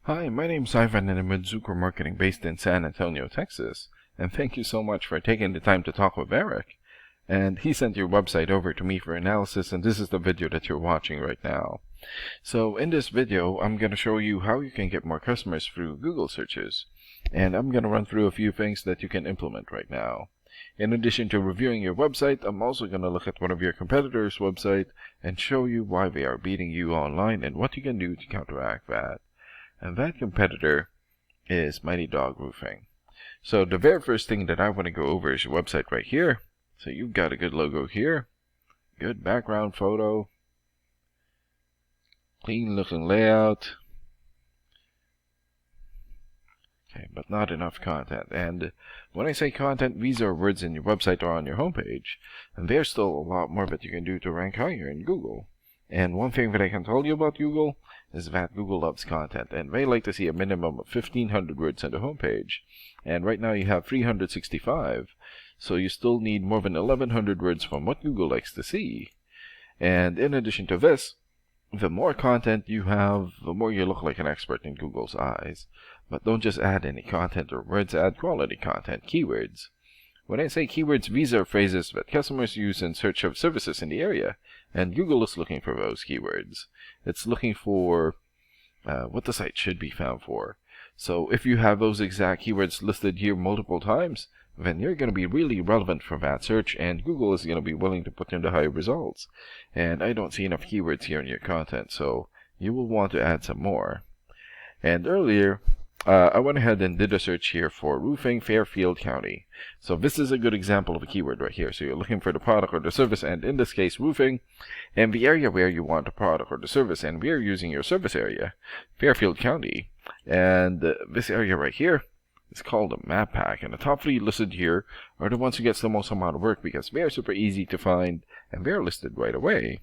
Hi, my name's Ivan and I'm with Zucker Marketing based in San Antonio, Texas. And thank you so much for taking the time to talk with Eric. And he sent your website over to me for analysis, and this is the video that you're watching right now. So in this video, I'm going to show you how you can get more customers through Google searches. And I'm going to run through a few things that you can implement right now. In addition to reviewing your website, I'm also going to look at one of your competitors' website and show you why they are beating you online and what you can do to counteract that. And that competitor is Mighty Dog Roofing. So the very first thing that I want to go over is your website right here. So you've got a good logo here, good background photo, clean looking layout. Okay, but not enough content. And when I say content, these are words in your website or on your homepage. And there's still a lot more that you can do to rank higher in Google. And one thing that I can tell you about Google is that Google loves content, and they like to see a minimum of 1,500 words on the homepage. And right now you have 365, so you still need more than 1,100 words from what Google likes to see. And in addition to this, the more content you have, the more you look like an expert in Google's eyes. But don't just add any content or words, add quality content, keywords. When I say keywords, these are phrases that customers use in search of services in the area, and Google is looking for those keywords. It's looking for what the site should be found for. So if you have those exact keywords listed here multiple times, then you're going to be really relevant for that search, and Google is going to be willing to put in the higher results. And I don't see enough keywords here in your content, so you will want to add some more. And earlier, I went ahead and did a search here for roofing Fairfield County. So this is a good example of a keyword right here. So you're looking for the product or the service, and in this case roofing, and the area where you want the product or the service, and we are using your service area, Fairfield County. And this area right here is called a map pack, and the top 3 listed here are the ones who gets the most amount of work because they are super easy to find and they're listed right away.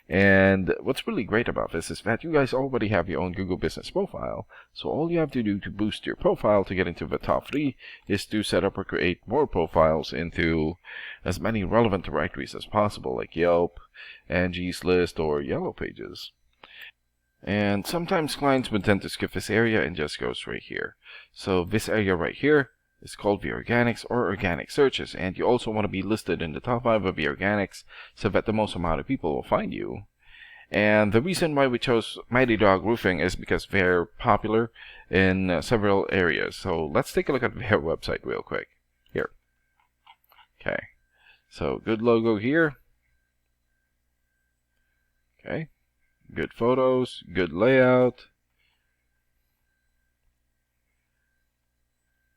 And what's really great about this is that you guys already have your own Google Business profile, so all you have to do to boost your profile to get into the top 3 is to set up or create more profiles into as many relevant directories as possible, like Yelp, Angie's List, or Yellow Pages. And sometimes clients would tend to skip this area and just go straight here. So this area right here is called the organics or organic searches, and you also want to be listed in the top 5 of the organics so that the most amount of people will find you. And the reason why we chose Mighty Dog Roofing is because they're popular in several areas. So let's take a look at their website real quick. Here. Okay. So good logo here. Okay. Good photos, good layout.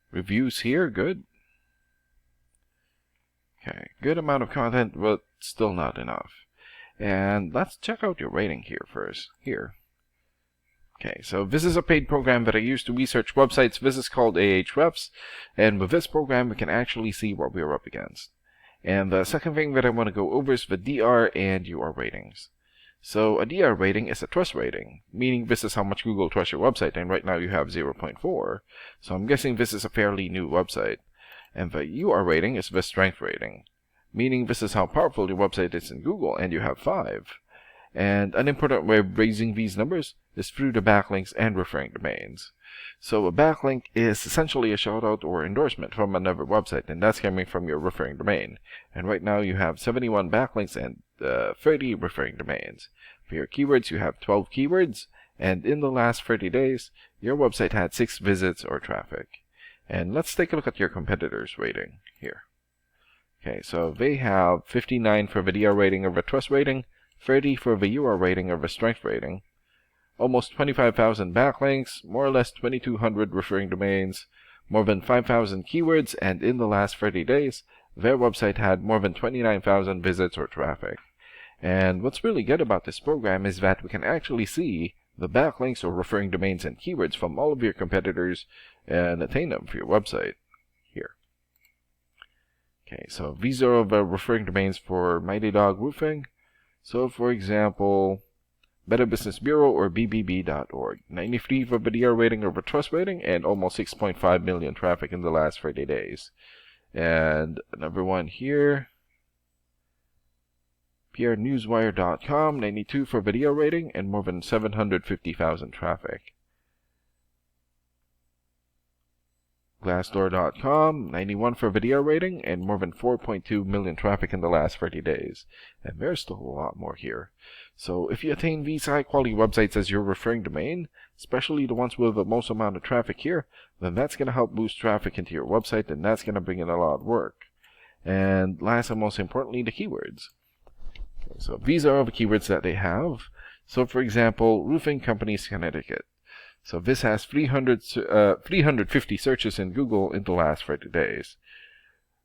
Reviews here, good. Okay, good amount of content, but still not enough. And let's check out your rating here first. Here. Okay, so this is a paid program that I use to research websites. This is called Ahrefs, and with this program we can actually see what we're up against. And the second thing that I want to go over is the DR and UR ratings. So a DR rating is a trust rating, meaning this is how much Google trusts your website, and right now you have 0.4. So I'm guessing this is a fairly new website. And the UR rating is the strength rating, meaning this is how powerful your website is in Google, and you have 5. And an important way of raising these numbers is through the backlinks and referring domains. So a backlink is essentially a shoutout or endorsement from another website, and that's coming from your referring domain. And right now you have 71 backlinks and 30 referring domains. For your keywords, you have 12 keywords, and in the last 30 days, your website had 6 visits or traffic. And let's take a look at your competitors' rating here. Okay, so they have 59 for the DR rating or the trust rating, 30 for the UR rating or the strength rating, almost 25,000 backlinks, more or less 2,200 referring domains, more than 5,000 keywords, and in the last 30 days, their website had more than 29,000 visits or traffic. And what's really good about this program is that we can actually see the backlinks or referring domains and keywords from all of your competitors and attain them for your website. Here. Okay, so these are the referring domains for Mighty Dog Roofing. So for example, Better Business Bureau or bbb.org. 93 for the DR rating or the trust rating, and almost 6.5 million traffic in the last 30 days. And another one here, PRNewsWire.com, 92 for video rating, and more than 750,000 traffic. Glassdoor.com, 91 for video rating, and more than 4.2 million traffic in the last 30 days. And there's still a lot more here. So if you attain these high-quality websites as your referring domain, especially the ones with the most amount of traffic here, then that's going to help boost traffic into your website, and that's going to bring in a lot of work. And last and most importantly, the keywords. Okay, so these are all the keywords that they have. So for example, Roofing Companies Connecticut. So this has 350 searches in Google in the last 30 days.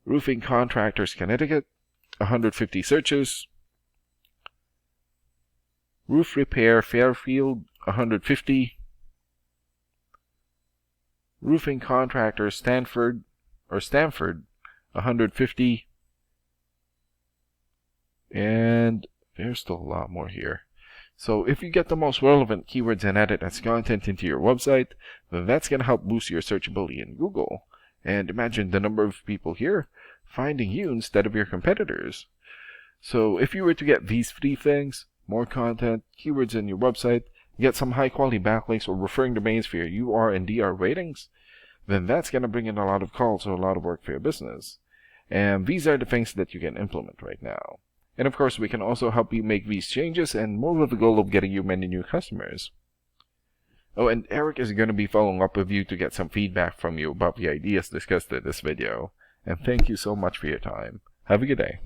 Roofing Contractors Connecticut, 150 searches. Roof Repair Fairfield, 150. Roofing Contractors Stamford, 150. And there's still a lot more here. So if you get the most relevant keywords and add it as content into your website, then that's going to help boost your searchability in Google. And imagine the number of people here finding you instead of your competitors. So if you were to get these 3 things, more content, keywords in your website, get some high quality backlinks or referring domains for your UR and DR ratings, then that's going to bring in a lot of calls or a lot of work for your business. And these are the things that you can implement right now. And of course, we can also help you make these changes and more with the goal of getting you many new customers. Oh, and Eric is going to be following up with you to get some feedback from you about the ideas discussed in this video. And thank you so much for your time. Have a good day.